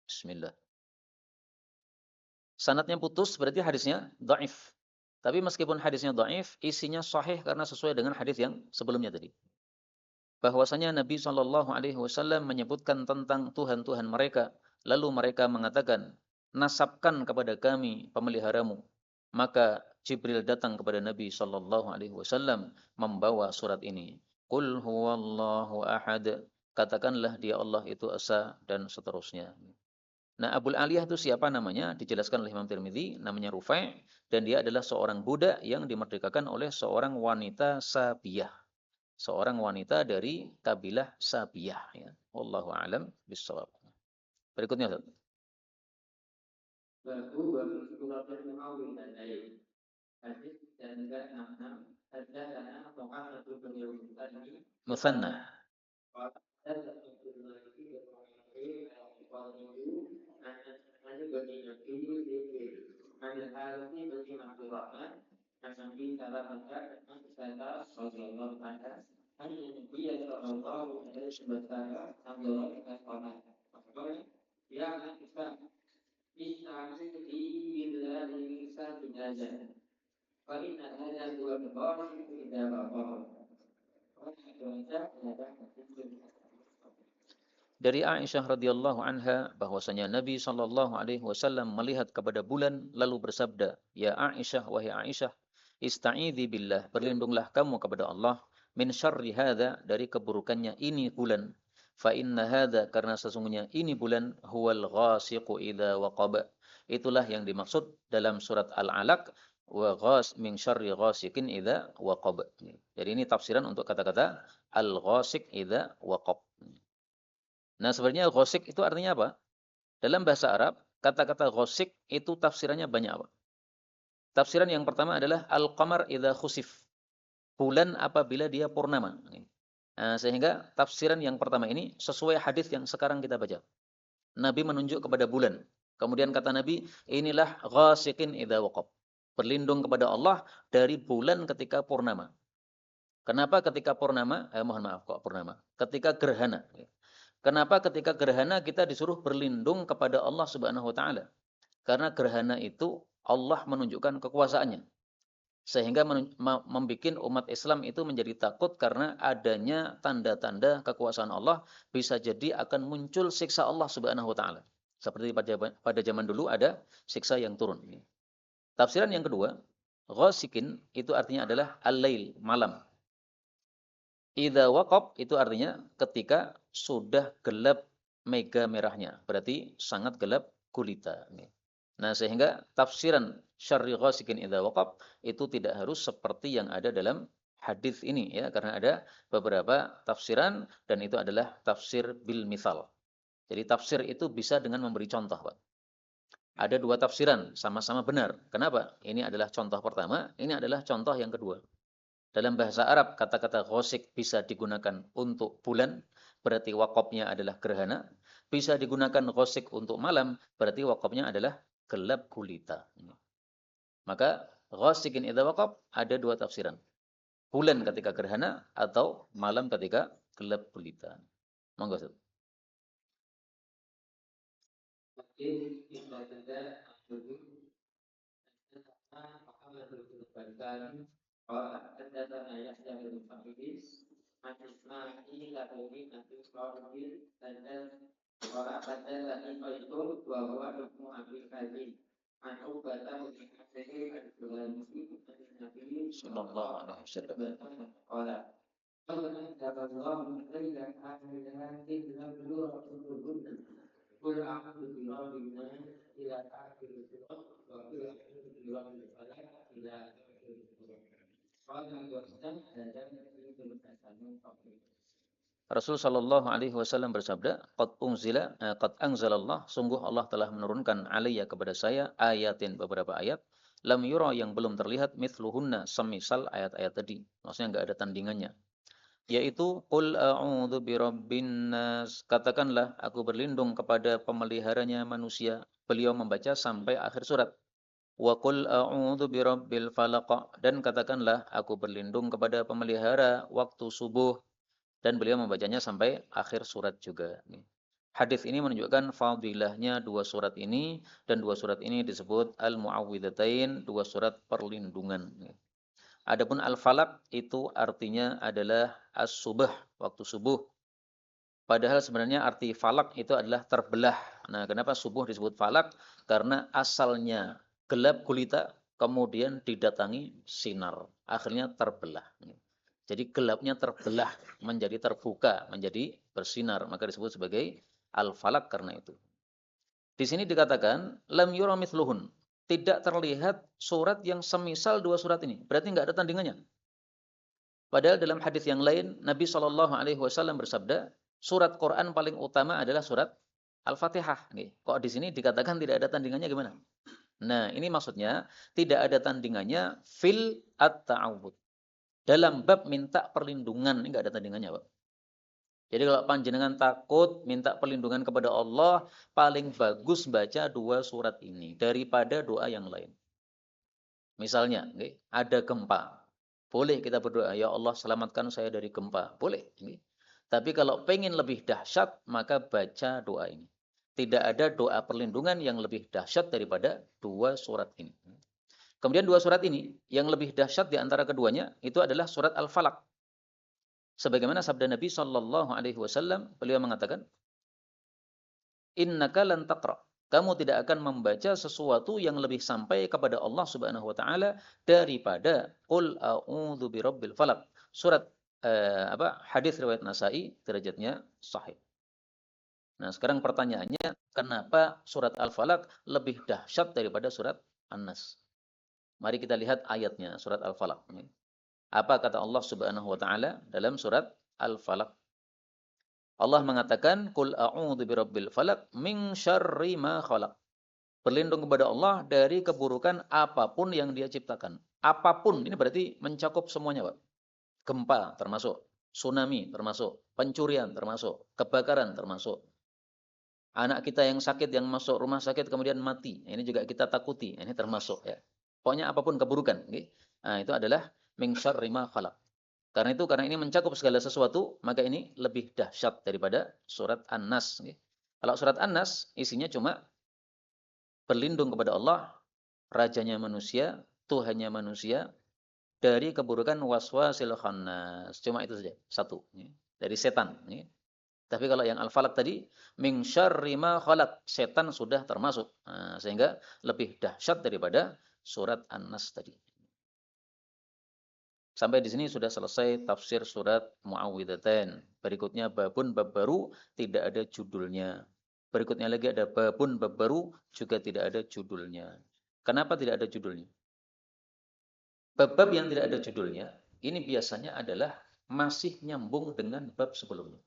Bismillah. Sanadnya putus berarti hadisnya dhaif. Tapi meskipun hadisnya dhaif, isinya sahih karena sesuai dengan hadis yang sebelumnya tadi. Bahwasanya Nabi Shallallahu alaihi wasallam menyebutkan tentang tuhan-tuhan mereka, lalu mereka mengatakan, "Nasabkan kepada kami pemeliharamu." Maka Jibril datang kepada Nabi Shallallahu alaihi wasallam membawa surat ini. Qul huwallahu ahad. Katakanlah dia Allah itu esa dan seterusnya. Nah, Abul Aliyah itu siapa namanya? Dijelaskan oleh Imam Tirmidzi, namanya Rufai, dan dia adalah seorang budak yang dimerdekakan oleh seorang wanita Sabiyah. Seorang wanita dari kabilah Sabiyah. Ya. Wallahu a'lam bishawab. Berikutnya, Ustaz. وهو سورة المعوذتين حديث dan enam حدثنا محمد بن المثنى Musanna. قال Dari Aisyah radhiyallahu anha bahwasanya Nabi sallallahu alaihi wasallam melihat kepada bulan lalu bersabda, "Ya Aisyah, wahai Aisyah, ista'idzi billah, berlindunglah kamu kepada Allah min syarri hadza, dari keburukannya ini bulan. Fa inna hadza, karena sesungguhnya ini bulan, huwal ghasiqu idza waqaba." Itulah yang dimaksud dalam surat Al-Alaq, wa ghas min syarri ghasiqin idza waqab. Jadi ini tafsiran untuk kata-kata al-ghasiq idza waqab. Nah, sebenarnya ghosik itu artinya apa? Dalam bahasa Arab, kata-kata ghosik itu tafsirannya banyak apa? Tafsiran yang pertama adalah al-qamar idza khusif. Bulan apabila dia purnama. Nah, sehingga tafsiran yang pertama ini sesuai hadis yang sekarang kita baca. Nabi menunjuk kepada bulan. Kemudian kata Nabi, inilah ghasikin idza waqab. Berlindung kepada Allah dari bulan ketika purnama. Kenapa ketika purnama? Mohon maaf kok purnama. Ketika gerhana. Kenapa ketika gerhana kita disuruh berlindung kepada Allah Subhanahu wa taala? Karena gerhana itu Allah menunjukkan kekuasaannya. Sehingga membuat umat Islam itu menjadi takut karena adanya tanda-tanda kekuasaan Allah, bisa jadi akan muncul siksa Allah Subhanahu wa taala. Seperti pada zaman dulu ada siksa yang turun. Tafsiran yang kedua, ghasikin itu artinya adalah al-lail, malam. Idza waqab itu artinya ketika sudah gelap mega merahnya. Berarti sangat gelap gulita. Nah, sehingga tafsiran syarri ghasikin idza waqab itu tidak harus seperti yang ada dalam hadis ini ya, karena ada beberapa tafsiran dan itu adalah tafsir bil misal. Jadi tafsir itu bisa dengan memberi contoh, Pak. Ada dua tafsiran sama-sama benar. Kenapa? Ini adalah contoh pertama, ini adalah contoh yang kedua. Dalam bahasa Arab, kata-kata ghosik bisa digunakan untuk bulan, berarti wakopnya adalah gerhana. Bisa digunakan ghosik untuk malam, berarti wakopnya adalah gelap gulita. Maka ghosikin idza waqab ada dua tafsiran. Bulan ketika gerhana atau malam ketika gelap gulita. Monggo, Ustaz. Sallallahu alaihi wasallam. Rasul sallallahu alaihi wasallam bersabda, qad anzalallah, sungguh Allah telah menurunkan alayya kepada saya ayatin, beberapa ayat, lam yura, yang belum terlihat, mithluhunna, semisal ayat-ayat tadi. Maksudnya enggak ada tandingannya. Yaitu qul a'udzu birabbin nas, katakanlah aku berlindung kepada pemeliharanya manusia. Beliau membaca sampai akhir surat. Wa qul a'udzu birabbil falaq, dan katakanlah aku berlindung kepada pemelihara waktu subuh. Dan beliau membacanya sampai akhir surat juga. Hadis ini menunjukkan fadilahnya dua surat ini, dan dua surat ini disebut al-muawwidzatain, dua surat perlindungan. Adapun al-falaq itu artinya adalah as-subh, waktu subuh. Padahal sebenarnya arti falak itu adalah terbelah. Nah, kenapa subuh disebut falak? Karena asalnya gelap gulita, kemudian didatangi sinar. Akhirnya terbelah. Jadi gelapnya terbelah menjadi terbuka, menjadi bersinar, maka disebut sebagai al-falaq karena itu. Di sini dikatakan lam yura mithluhun, tidak terlihat surat yang semisal dua surat ini. Berarti enggak ada tandingannya. Padahal dalam hadis yang lain Nabi Shallallahu alaihi wasallam bersabda, surat Quran paling utama adalah surat Al-Fatihah. Kok di sini dikatakan tidak ada tandingannya gimana? Nah, ini maksudnya tidak ada tandingannya fil at-ta'awud. Dalam bab minta perlindungan, ini enggak ada tandingannya, Pak. Jadi kalau panjenengan takut minta perlindungan kepada Allah, paling bagus baca 2 surat ini daripada doa yang lain. Misalnya, ada gempa. Boleh kita berdoa, ya Allah selamatkan saya dari gempa. Boleh. Tapi kalau pengen lebih dahsyat, maka baca doa ini. Tidak ada doa perlindungan yang lebih dahsyat daripada 2 surat ini. Kemudian 2 surat ini, yang lebih dahsyat di antara keduanya, itu adalah surat Al-Falaq. Sebagaimana sabda Nabi SAW, beliau mengatakan, innaka lan taqra. Kamu tidak akan membaca sesuatu yang lebih sampai kepada Allah Subhanahu wa taala daripada qul a'udzu birabbil falaq. Surat hadis riwayat Nasa'i, derajatnya sahih. Nah, sekarang pertanyaannya, kenapa surat Al-Falaq lebih dahsyat daripada surat An-Nas? Mari kita lihat ayatnya surat Al-Falaq. Apa kata Allah Subhanahu wa taala dalam surat Al-Falaq? Allah mengatakan, "Qul a'udzu birabbil falaq min syarri ma khalaq." Berlindung kepada Allah dari keburukan apapun yang Dia ciptakan. Apapun ini berarti mencakup semuanya, Pak. Gempa termasuk, tsunami termasuk, pencurian termasuk, kebakaran termasuk. Anak kita yang sakit yang masuk rumah sakit kemudian mati, ini juga kita takuti, ini termasuk ya. Pokoknya apapun keburukan, nah, itu adalah min syarri ma khalaq. Karena ini mencakup segala sesuatu, maka ini lebih dahsyat daripada surat An-Nas. Kalau surat An-Nas, isinya cuma berlindung kepada Allah, rajanya manusia, Tuhannya manusia, dari keburukan waswasil khannas. Cuma itu saja, satu. Dari setan. Tapi kalau yang Al-Falaq tadi, min syarri ma khalaq, setan sudah termasuk. Nah, sehingga lebih dahsyat daripada surat An-Nas tadi. Sampai di sini sudah selesai tafsir surat Muawwidzatain. Berikutnya babun bab baru, tidak ada judulnya. Berikutnya lagi ada babun bab baru, juga tidak ada judulnya. Kenapa tidak ada judulnya? Bab-bab yang tidak ada judulnya, ini biasanya adalah masih nyambung dengan bab sebelumnya.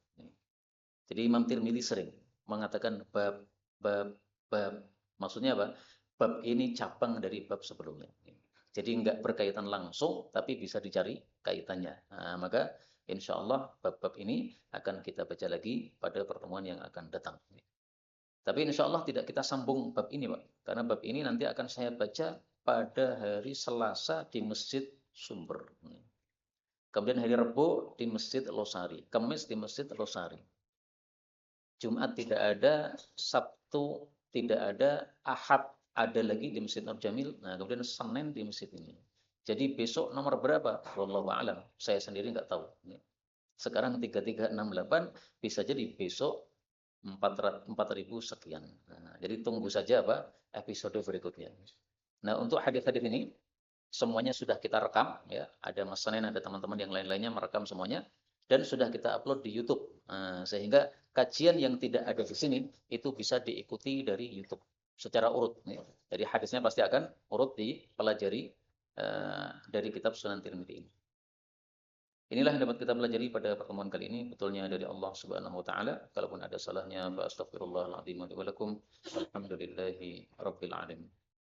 Jadi Imam Tirmidzi sering mengatakan bab, bab, bab. Maksudnya apa? Bab ini cabang dari bab sebelumnya. Jadi enggak berkaitan langsung, tapi bisa dicari kaitannya. Nah, maka insya Allah bab-bab ini akan kita baca lagi pada pertemuan yang akan datang. Tapi insya Allah tidak kita sambung bab ini, Pak. Karena bab ini nanti akan saya baca pada hari Selasa di Masjid Sumber. Kemudian hari Rabu di Masjid Losari. Kamis di Masjid Losari. Jumat tidak ada, Sabtu tidak ada, Ahad ada lagi di Masjid Nur Jamil. Nah, kemudian Senin di masjid ini. Jadi besok nomor berapa? Wallahu a'lam. Saya sendiri nggak tahu. Sekarang 3368, bisa jadi besok 4000 sekian. Nah, jadi tunggu saja apa episode berikutnya. Nah, untuk hadis-hadis ini semuanya sudah kita rekam ya. Ada Mas Senin, ada teman-teman yang lain-lainnya merekam semuanya dan sudah kita upload di YouTube. Nah, sehingga kajian yang tidak ada di sini itu bisa diikuti dari YouTube secara urut. Jadi hadisnya pasti akan urut dipelajari dari kitab Sunan Tirmidzi ini. Inilah yang dapat kita pelajari pada pertemuan kali ini. Betulnya dari Allah Subhanahu wa taala. Kalaupun ada salahnya, fa astaghfirullahaladzim wa lakum. Alhamdulillahi rabbil alamin.